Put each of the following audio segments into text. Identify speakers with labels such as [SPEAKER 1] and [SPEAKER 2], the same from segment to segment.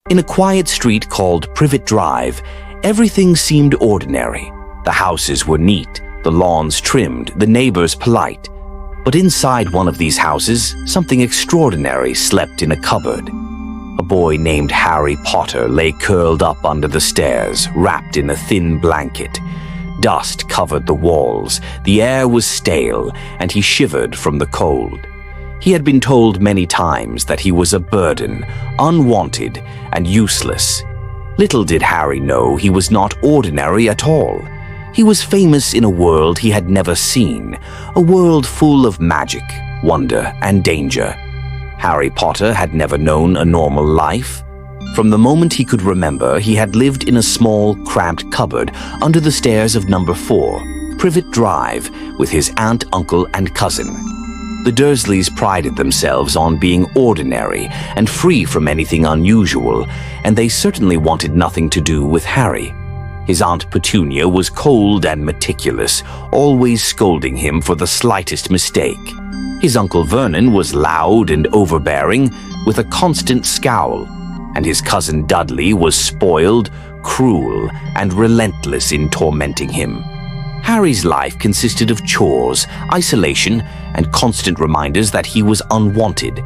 [SPEAKER 1] In a quiet street called Privet Drive, everything seemed ordinary. The houses were neat, the lawns trimmed, the neighbors polite. But inside one of these houses, something extraordinary slept in a cupboard. A boy named Harry Potter lay curled up under the stairs, wrapped in a thin blanket. Dust covered the walls, the air was stale, and he shivered from the cold. He had been told many times that he was a burden, unwanted, and useless. Little did Harry know he was not ordinary at all. He was famous in a world he had never seen, a world full of magic, wonder, and danger. Harry Potter had never known a normal life. From the moment he could remember, he had lived in a small, cramped cupboard under the stairs of number 4, Privet Drive, with his aunt, uncle, and cousin. The Dursleys prided themselves on being ordinary and free from anything unusual, and they certainly wanted nothing to do with Harry. His Aunt Petunia was cold and meticulous, always scolding him for the slightest mistake. His Uncle Vernon was loud and overbearing, with a constant scowl, and his cousin Dudley was spoiled, cruel, and relentless in tormenting him. Harry's life consisted of chores, isolation, and constant reminders that he was unwanted.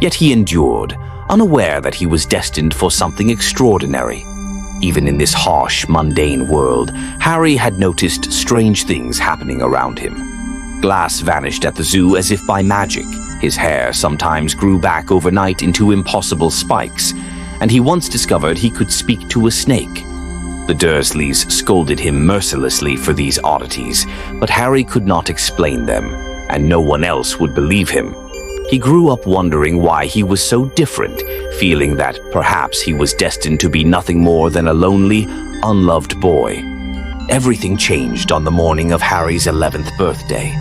[SPEAKER 1] Yet he endured, unaware that he was destined for something extraordinary. Even in this harsh, mundane world, Harry had noticed strange things happening around him. Glass vanished at the zoo as if by magic. His hair sometimes grew back overnight into impossible spikes, and he once discovered he could speak to a snake. The Dursleys scolded him mercilessly for these oddities, but Harry could not explain them, and no one else would believe him. He grew up wondering why he was so different, feeling that perhaps he was destined to be nothing more than a lonely, unloved boy. Everything changed on the morning of Harry's 11th birthday.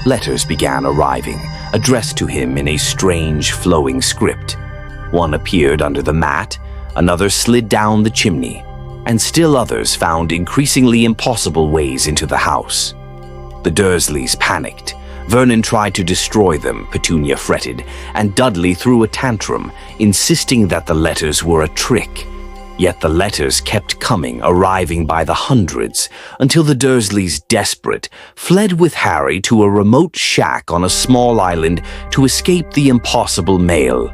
[SPEAKER 1] Letters began arriving, addressed to him in a strange, flowing script. One appeared under the mat, another slid down the chimney, and still others found increasingly impossible ways into the house. The Dursleys panicked. Vernon tried to destroy them, Petunia fretted, and Dudley threw a tantrum, insisting that the letters were a trick. Yet the letters kept coming, arriving by the hundreds, until the Dursleys, desperate, fled with Harry to a remote shack on a small island to escape the impossible mail.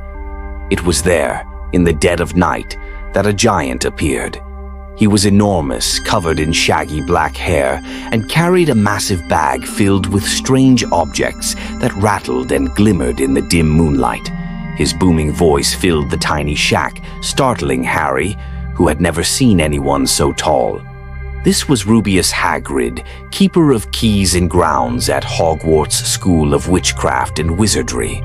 [SPEAKER 1] It was there, in the dead of night, that a giant appeared. He was enormous, covered in shaggy black hair, and carried a massive bag filled with strange objects that rattled and glimmered in the dim moonlight. His booming voice filled the tiny shack, startling Harry, who had never seen anyone so tall. This was Rubeus Hagrid, keeper of keys and grounds at Hogwarts School of Witchcraft and Wizardry.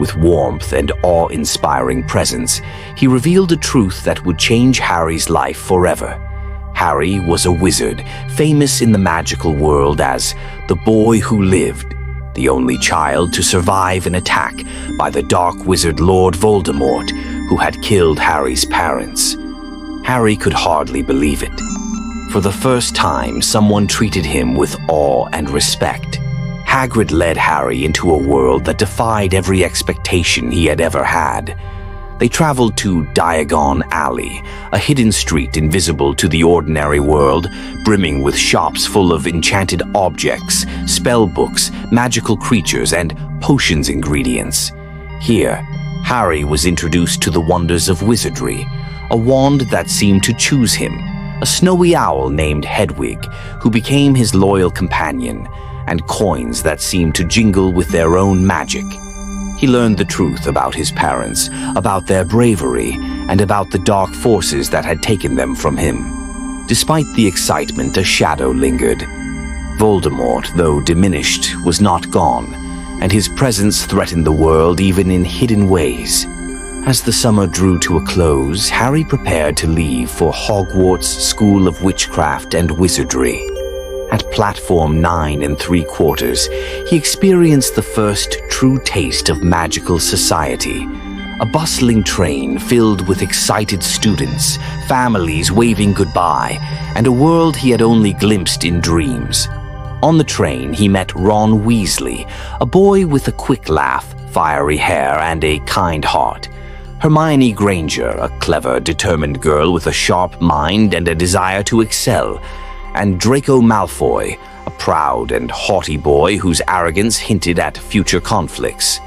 [SPEAKER 1] With warmth and awe-inspiring presence, he revealed a truth that would change Harry's life forever. Harry was a wizard, famous in the magical world as the boy who lived, the only child to survive an attack by the dark wizard Lord Voldemort, who had killed Harry's parents. Harry could hardly believe it. For the first time, someone treated him with awe and respect. Hagrid led Harry into a world that defied every expectation he had ever had. They traveled to Diagon Alley, a hidden street invisible to the ordinary world, brimming with shops full of enchanted objects, spell books, magical creatures, and potions ingredients. Here, Harry was introduced to the wonders of wizardry, a wand that seemed to choose him, a snowy owl named Hedwig, who became his loyal companion, and coins that seemed to jingle with their own magic. He learned the truth about his parents, about their bravery, and about the dark forces that had taken them from him. Despite the excitement, a shadow lingered. Voldemort, though diminished, was not gone, and his presence threatened the world even in hidden ways. As the summer drew to a close, Harry prepared to leave for Hogwarts School of Witchcraft and Wizardry. At platform 9 3/4, he experienced the first true taste of magical society. A bustling train filled with excited students, families waving goodbye, and a world he had only glimpsed in dreams. On the train, he met Ron Weasley, a boy with a quick laugh, fiery hair, and a kind heart. Hermione Granger, a clever, determined girl with a sharp mind and a desire to excel, and Draco Malfoy, a proud and haughty boy whose arrogance hinted at future conflicts.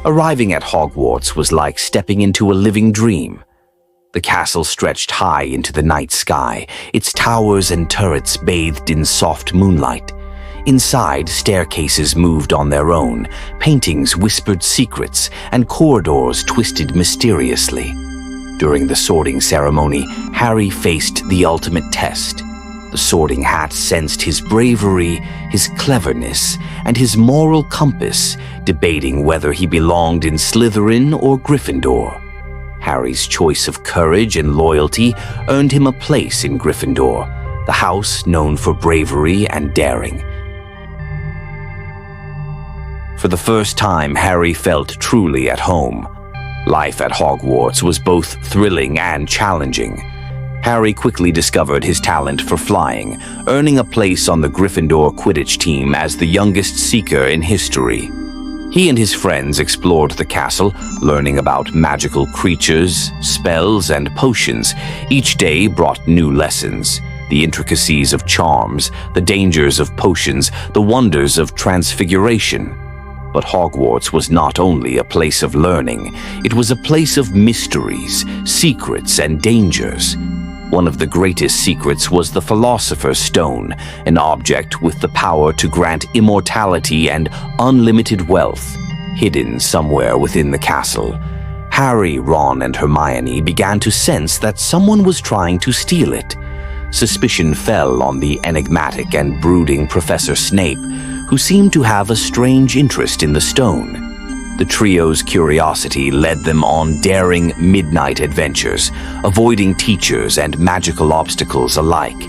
[SPEAKER 1] Arriving at Hogwarts was like stepping into a living dream. The castle stretched high into the night sky, its towers and turrets bathed in soft moonlight. Inside, staircases moved on their own, paintings whispered secrets, and corridors twisted mysteriously. During the sorting ceremony, Harry faced the ultimate test. The Sorting Hat sensed his bravery, his cleverness, and his moral compass, debating whether he belonged in Slytherin or Gryffindor. Harry's choice of courage and loyalty earned him a place in Gryffindor, the house known for bravery and daring. For the first time, Harry felt truly at home. Life at Hogwarts was both thrilling and challenging. Harry quickly discovered his talent for flying, earning a place on the Gryffindor Quidditch team as the youngest Seeker in history. He and his friends explored the castle, learning about magical creatures, spells, and potions. Each day brought new lessons: the intricacies of charms, the dangers of potions, the wonders of transfiguration. But Hogwarts was not only a place of learning, it was a place of mysteries, secrets, and dangers. One of the greatest secrets was the Philosopher's Stone, an object with the power to grant immortality and unlimited wealth, hidden somewhere within the castle. Harry, Ron, and Hermione began to sense that someone was trying to steal it. Suspicion fell on the enigmatic and brooding Professor Snape, who seemed to have a strange interest in the stone. The trio's curiosity led them on daring midnight adventures, avoiding teachers and magical obstacles alike.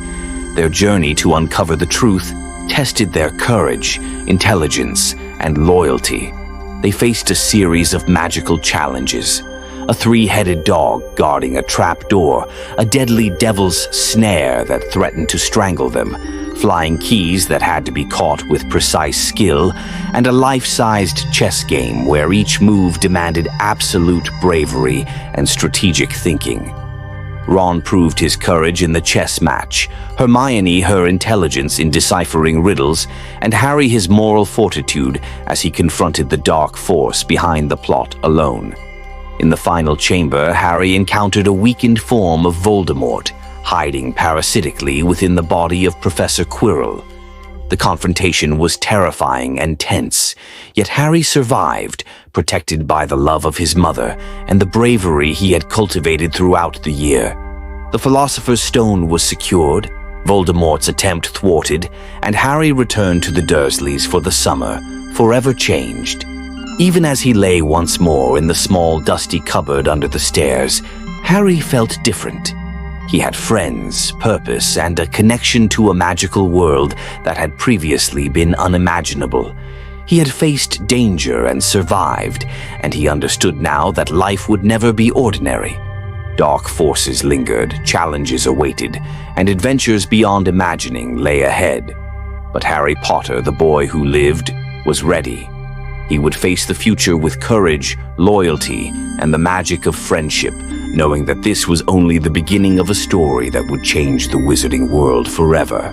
[SPEAKER 1] Their journey to uncover the truth tested their courage, intelligence, and loyalty. They faced a series of magical challenges: a three-headed dog guarding a trap door, a deadly devil's snare that threatened to strangle them, flying keys that had to be caught with precise skill, and a life-sized chess game where each move demanded absolute bravery and strategic thinking. Ron proved his courage in the chess match, Hermione her intelligence in deciphering riddles, and Harry his moral fortitude as he confronted the dark force behind the plot alone. In the final chamber, Harry encountered a weakened form of Voldemort, hiding parasitically within the body of Professor Quirrell. The confrontation was terrifying and tense, yet Harry survived, protected by the love of his mother and the bravery he had cultivated throughout the year. The Philosopher's Stone was secured, Voldemort's attempt thwarted, and Harry returned to the Dursleys for the summer, forever changed. Even as he lay once more in the small, dusty cupboard under the stairs, Harry felt different. He had friends, purpose, and a connection to a magical world that had previously been unimaginable. He had faced danger and survived, and he understood now that life would never be ordinary. Dark forces lingered, challenges awaited, and adventures beyond imagining lay ahead. But Harry Potter, the boy who lived, was ready. He would face the future with courage, loyalty, and the magic of friendship, knowing that this was only the beginning of a story that would change the wizarding world forever.